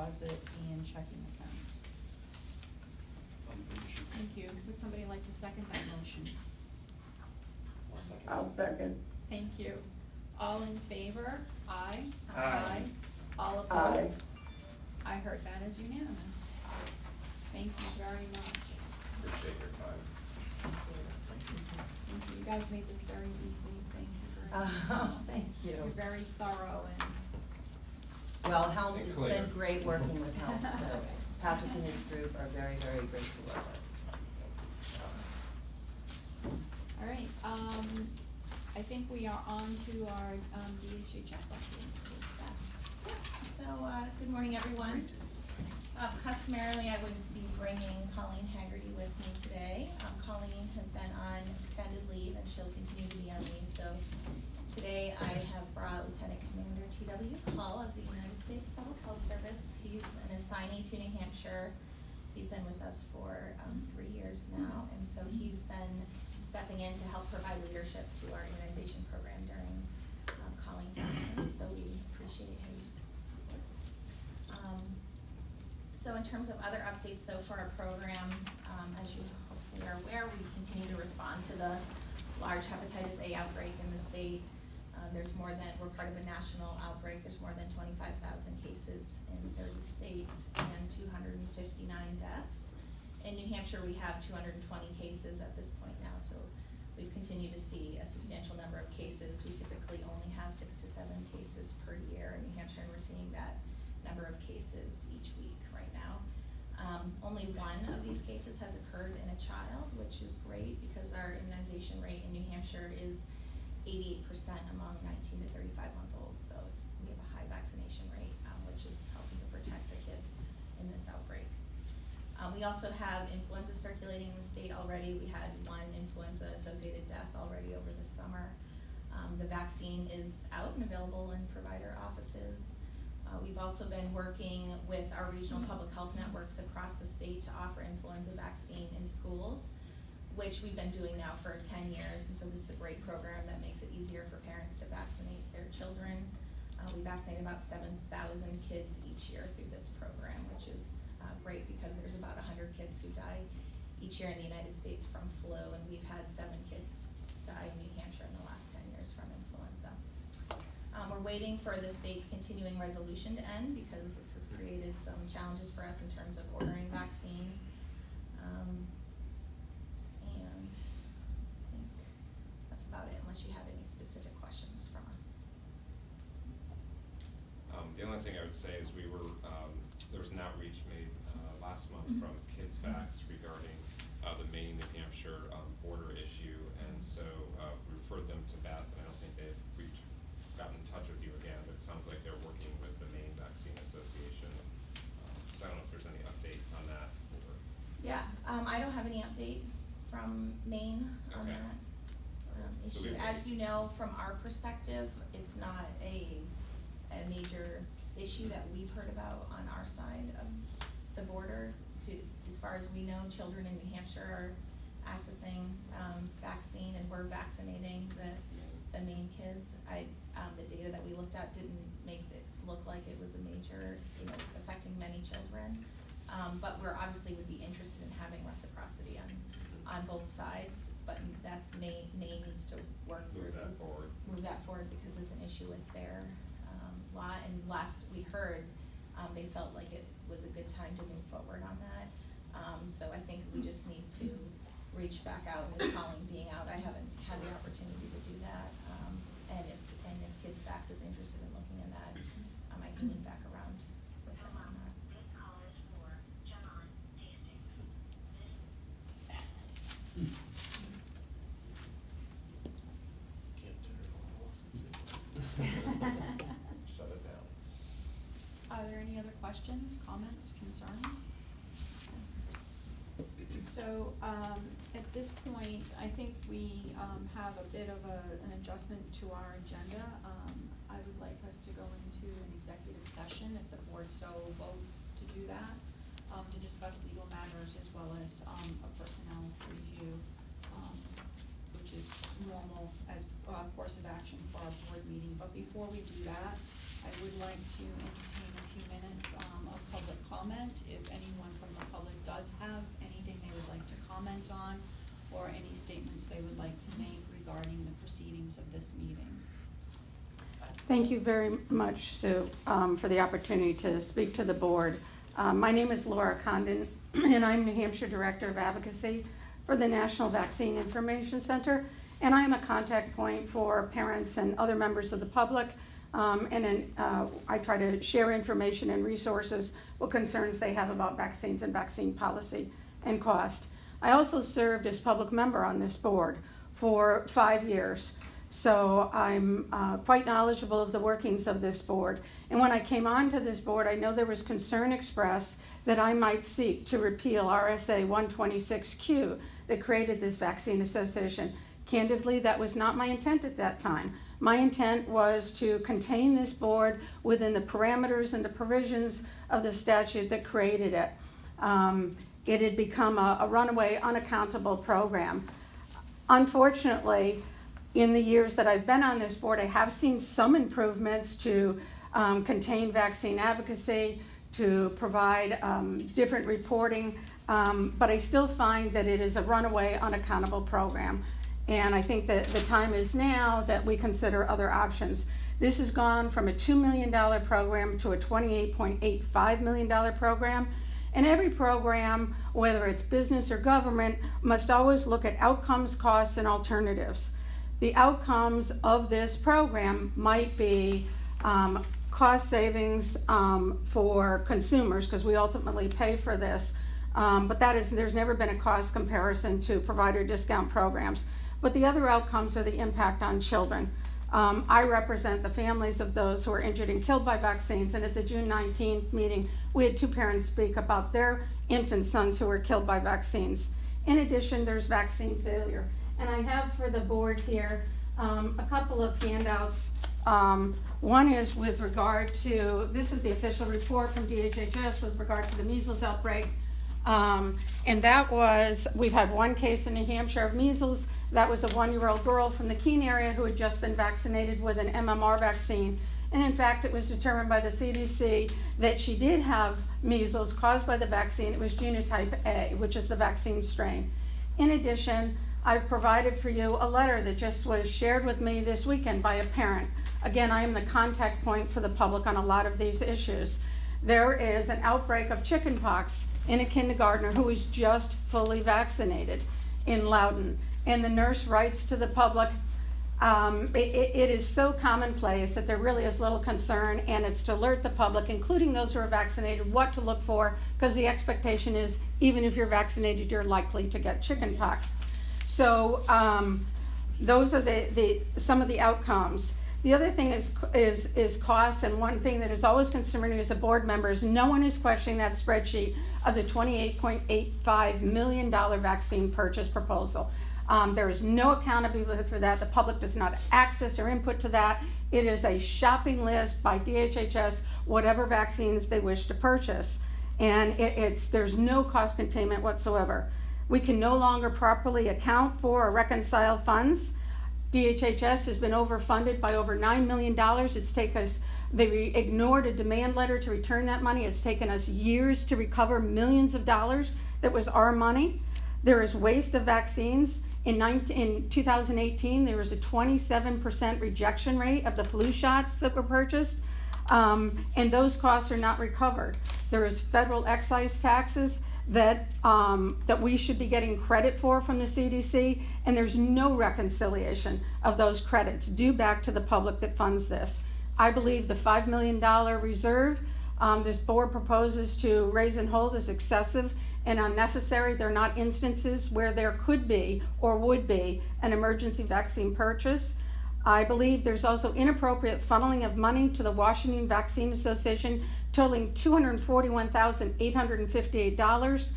deposit and checking accounts. Thank you. Would somebody like to second that motion? I'll second. Thank you. All in favor? Aye. Aye. All opposed? I heard that as unanimous. Thank you very much. Appreciate your time. Thank you. You guys made this very easy. Thank you very much. Thank you. You're very thorough and. Well, Helms, And it's clear. been great working with Helms That's too. okay. Patrick and his group are very, very great to work with. All right, I think we are on to our, DHHS update. So, good morning, everyone. Customarily, I would be bringing Colleen Haggerty with me today. Colleen has been on extended leave and she'll continue to be on leave, so today I have brought Lieutenant Commander T.W. Hull of the United States Public Health Service. He's an assignee to New Hampshire. He's been with us for 3 years now, and so he's been stepping in to help provide leadership to our immunization program during Colleen's absence, so we appreciate his support. So in terms of other updates though for our program, as you hopefully are aware, we continue to respond to the large hepatitis A outbreak in the state. We're part of a national outbreak. There's more than 25,000 cases in 30 states and 259 deaths. In New Hampshire, we have 220 cases at this point now, so we've continued to see a substantial number of cases. We typically only have 6 to 7 cases per year in New Hampshire, and we're seeing that number of cases each week right now. Only one of these cases has occurred in a child, which is great because our immunization rate in New Hampshire is 88% among 19 to 35-month-olds, so we have a high vaccination rate, which is helping to protect the kids in this outbreak. We also have influenza circulating in the state already. We had one influenza-associated death already over the summer. The vaccine is out and available in provider offices. We've also been working with our regional public health networks across the state to offer influenza vaccine in schools, which we've been doing now for 10 years, and so this is a great program that makes it easier for parents to vaccinate their children. We vaccinate about 7,000 kids each year through this program, which is great because there's about 100 kids who die each year in the United States from flu, and we've had 7 kids die in New Hampshire in the last 10 years from influenza. We're waiting for the state's continuing resolution to end because this has created some challenges for us in terms of ordering vaccine. And I think that's about it, unless you had any specific questions from us. The only thing I would say is there was an outreach made last month from Kids Facts regarding the Maine, New Hampshire border issue, and so we referred them to Beth, and I don't think they've gotten in touch with you again, but it sounds like they're working with the Maine Vaccine Association. So I don't know if there's any update on that. Yeah, I don't have any update from Maine on Okay. that So issue. As you know, from our perspective, it's not a major issue that we've heard about on our side of the border. As far as we know, children in New Hampshire are accessing vaccine, and we're vaccinating the Maine kids. The data that we looked at didn't make this look like it was a major, affecting many children. But we're obviously would be interested in having reciprocity on both sides, but that's Maine needs to work through. Move that forward because it's an issue with their law, and last we heard, they felt like it was a good time to move forward on that. So I think we just need to reach back out, and with Colleen being out, I haven't had the opportunity to do that. And if Kids Facts is interested in looking at that, I can loop back around with them on that. Shut it down. Are there any other questions, comments, concerns? So, at this point, I think we, have a bit of an adjustment to our agenda. I would like us to go into an executive session, if the board so votes to do that, to discuss legal matters as well as, a personnel review, which is normal as, course of action for our board meeting. But before we do that, I would like to entertain a few minutes of public comment. If anyone from the public does have anything they would like to comment on, or any statements they would like to make regarding the proceedings of this meeting. Thank you very much, Sue, for the opportunity to speak to the board. My name is Laura Condon, and I'm New Hampshire Director of Advocacy for the National Vaccine Information Center, and I am a contact point for parents and other members of the public, I try to share information and resources, what concerns they have about vaccines and vaccine policy and cost. I also served as public member on this board for 5 years. So I'm quite knowledgeable of the workings of this board. And when I came onto this board, I know there was concern expressed that I might seek to repeal RSA 126Q that created this vaccine association. Candidly, that was not my intent at that time. My intent was to contain this board within the parameters and the provisions of the statute that created it. It had become a runaway, unaccountable program. Unfortunately, in the years that I've been on this board, I have seen some improvements to contain vaccine advocacy, to provide different reporting, but I still find that it is a runaway, unaccountable program. And I think that the time is now that we consider other options. This has gone from a $2 million program to a $28.85 million program. And every program, whether it's business or government, must always look at outcomes, costs, and alternatives. The outcomes of this program might be cost savings for consumers, because we ultimately pay for this, but there's never been a cost comparison to provider discount programs. But the other outcomes are the impact on children. I represent the families of those who are injured and killed by vaccines, and at the June 19th meeting, we had 2 parents speak about their infant sons who were killed by vaccines. In addition, there's vaccine failure. And I have for the board here a couple of handouts. One is with regard to, this is the official report from DHHS with regard to the measles outbreak. And that was, we've had 1 case in New Hampshire of measles. That was a 1-year-old girl from the Keene area who had just been vaccinated with an MMR vaccine. And in fact, it was determined by the CDC that she did have measles caused by the vaccine. It was genotype A, which is the vaccine strain. In addition, I've provided for you a letter that just was shared with me this weekend by a parent. Again, I am the contact point for the public on a lot of these issues. There is an outbreak of chickenpox in a kindergartner who is just fully vaccinated in Loudoun. And the nurse writes to the public, it is so commonplace that there really is little concern, and it's to alert the public, including those who are vaccinated, what to look for, because the expectation is even if you're vaccinated, you're likely to get chickenpox. So those are some of the outcomes. The other thing is costs, and one thing that is always concerning as a board member is no one is questioning that spreadsheet of the $28.85 million vaccine purchase proposal. There is no accountability for that. The public does not access or input to that. It is a shopping list by DHHS, whatever vaccines they wish to purchase. And there's no cost containment whatsoever. We can no longer properly account for or reconcile funds. DHHS has been overfunded by over $9 million. They ignored a demand letter to return that money. It's taken us years to recover millions of dollars that was our money. There is waste of vaccines. In 2018, there was a 27% rejection rate of the flu shots that were purchased, and those costs are not recovered. There is federal excise taxes that we should be getting credit for from the CDC, and there's no reconciliation of those credits due back to the public that funds this. I believe the $5 million reserve this board proposes to raise and hold is excessive and unnecessary. There are not instances where there could be or would be an emergency vaccine purchase. I believe there's also inappropriate funneling of money to the Washington Vaccine Association totaling $241,858.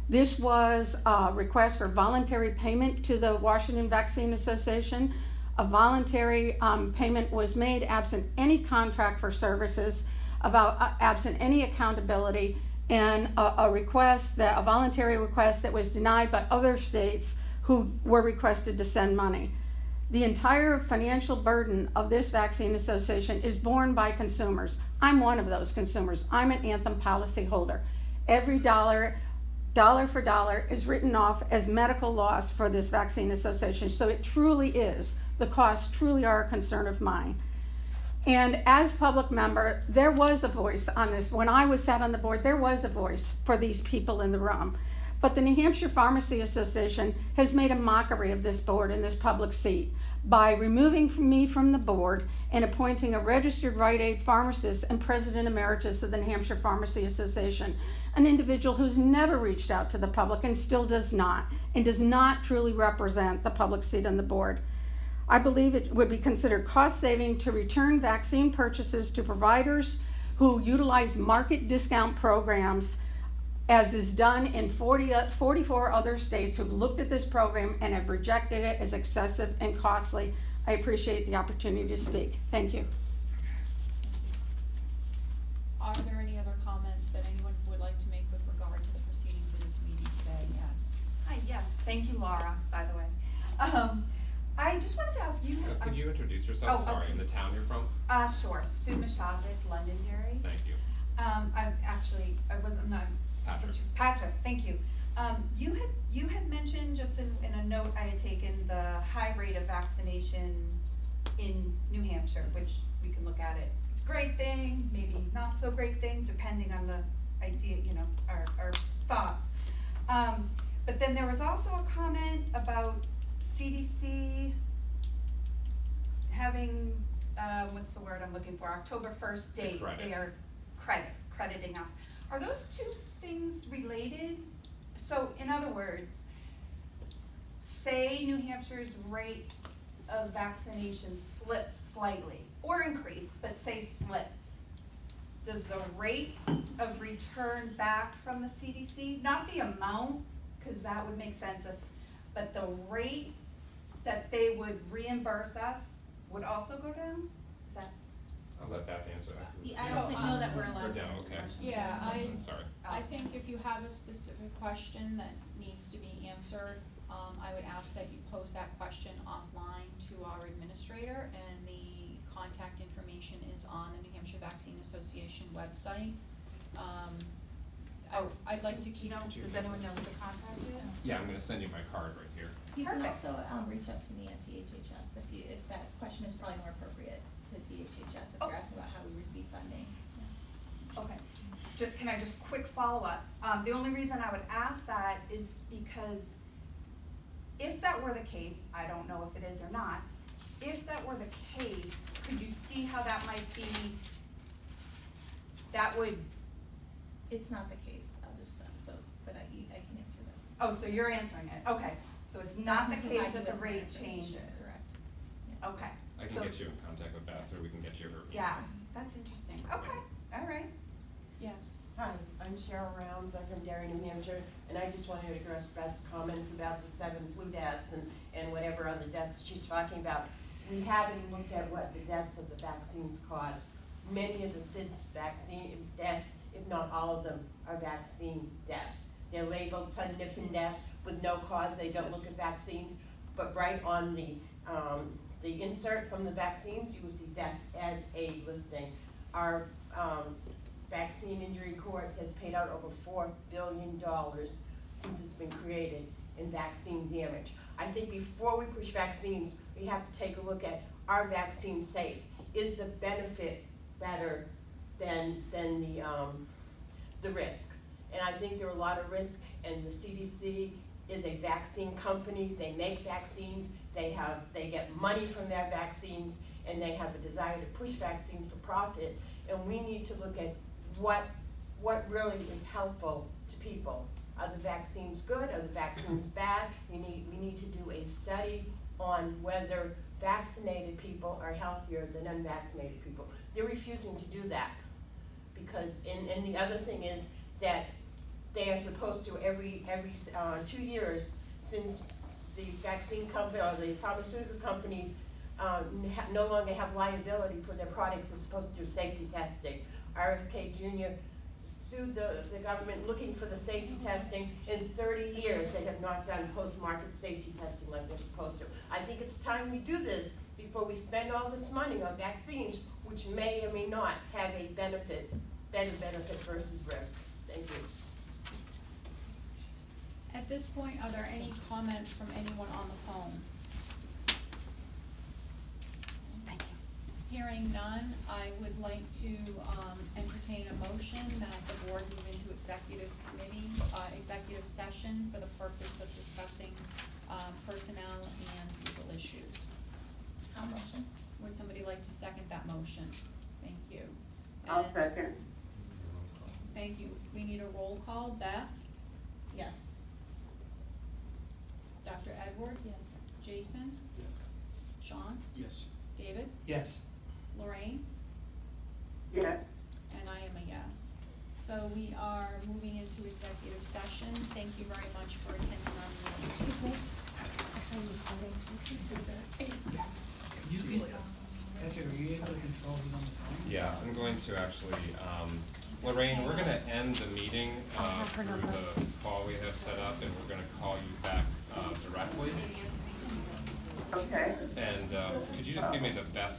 This was a request for voluntary payment to the Washington Vaccine Association. A voluntary payment was made absent any contract for services, absent any accountability, and a voluntary request that was denied by other states who were requested to send money. The entire financial burden of this vaccine association is borne by consumers. I'm one of those consumers. I'm an Anthem policy holder. Every dollar for dollar is written off as medical loss for this vaccine association. So it truly is, the costs truly are a concern of mine. And as public member, there was a voice on this. When I was sat on the board, there was a voice for these people in the room. But the New Hampshire Pharmacy Association has made a mockery of this board and this public seat by removing me from the board and appointing a registered Rite Aid pharmacist and president emeritus of the New Hampshire Pharmacy Association, an individual who's never reached out to the public and still does not, and does not truly represent the public seat on the board. I believe it would be considered cost-saving to return vaccine purchases to providers who utilize market discount programs, as is done in 44 other states who've looked at this program and have rejected it as excessive and costly. I appreciate the opportunity to speak. Thank you. Are there any other comments that anyone would like to make with regard to the proceedings of this meeting today? Yes. Hi, yes, thank you, Laura, by the way. I just wanted to ask you. Could you introduce yourself, Oh, sorry, okay. and the town you're from? Sure, Sue Mashazik, Londonderry. Thank you. I'm not. Patrick, thank you. You had mentioned just in a note I had taken the high rate of vaccination in New Hampshire, which we can look at it. It's a great thing, maybe not so great thing, depending on the idea, our thoughts. But then there was also a comment about CDC having, what's the word I'm looking for, October 1st date. Credit. They are crediting us. Are those two things related? So in other words, say New Hampshire's rate of vaccination slipped slightly, or increased, but say slipped. Does the rate of return back from the CDC, not the amount, because that would make sense but the rate that they would reimburse us would also go down? Is that? I'll let Beth answer that. Yeah, I don't know that we're allowed to Yeah, answer okay. questions. Yeah, Sorry. I think if you have a specific question that needs to be answered, I would ask that you pose that question offline to our administrator, and the contact information is on the New Hampshire Vaccine Association website. I'd like to keep. Does anyone know who the contact is? Yeah, I'm gonna send you my card right here. You can Perfect. also reach out to me at DHHS if that question is probably more appropriate to DHHS if Oh. you're asking about how we receive funding. Okay, can I just quick follow-up? The only reason I would ask that is because if that were the case, I don't know if it is or not, if that were the case, could you see how that might be, that would, It's not the case, I'll just, but I can answer that. oh, so you're answering it, okay. So it's not the I can case provide that you the with rate more changes? information, correct. Yeah. Okay. I can So- get you in contact with Beth, or we can get you her email. Yeah, that's interesting, okay, all right. Yes. Hi, I'm Cheryl Rounds, I'm from Derry, New Hampshire, and I just wanted to address Beth's comments about the 7 flu deaths and whatever other deaths she's talking about. We haven't looked at what the deaths of the vaccines cause. Many of the SIDS vaccine deaths, if not all of them, are vaccine deaths. They're labeled sudden infant death with no cause, they don't look at vaccines, but right on the insert from the vaccines, you will see death as a listing. Our vaccine injury court has paid out over $4 billion since it's been created in vaccine damage. I think before we push vaccines, we have to take a look at, are vaccines safe? Is the benefit better than the risk? And I think there are a lot of risks, and the CDC is a vaccine company. They make vaccines, they get money from their vaccines, and they have a desire to push vaccines for profit. And we need to look at what really is helpful to people. Are the vaccines good? Are the vaccines bad? We need to do a study on whether vaccinated people are healthier than unvaccinated people. They're refusing to do that because, and the other thing is that they are supposed to every 2 years, since the vaccine company or the pharmaceutical companies no longer have liability for their products, are supposed to do safety testing. RFK Jr. sued the government looking for the safety testing. In 30 years, they have not done post-market safety testing like they're supposed to. I think it's time we do this before we spend all this money on vaccines, which may or may not have a better benefit versus risk. Thank you. At this point, are there any comments from anyone on the phone? Thank you. Hearing none, I would like to entertain a motion that the board move into executive session for the purpose of discussing personnel and legal issues. I'll motion. Would somebody like to second that motion? Thank you. I'll And- second. Thank you. We need a roll call. Beth? Yes. Dr. Edwards? Yes. Jason? Yes. Sean? Yes. David? Yes. Lorraine? Yes. And I am a yes. So we are moving into executive session. Thank you very much for attending our meeting. Excuse me. I saw you recording. Can you see that? You can, Patrick, are you able to control who's on the phone? Yeah, I'm going to actually, Lorraine, we're gonna end the meeting, through the call we have set up, and we're gonna call you back, directly. Okay. And, could you just give me the best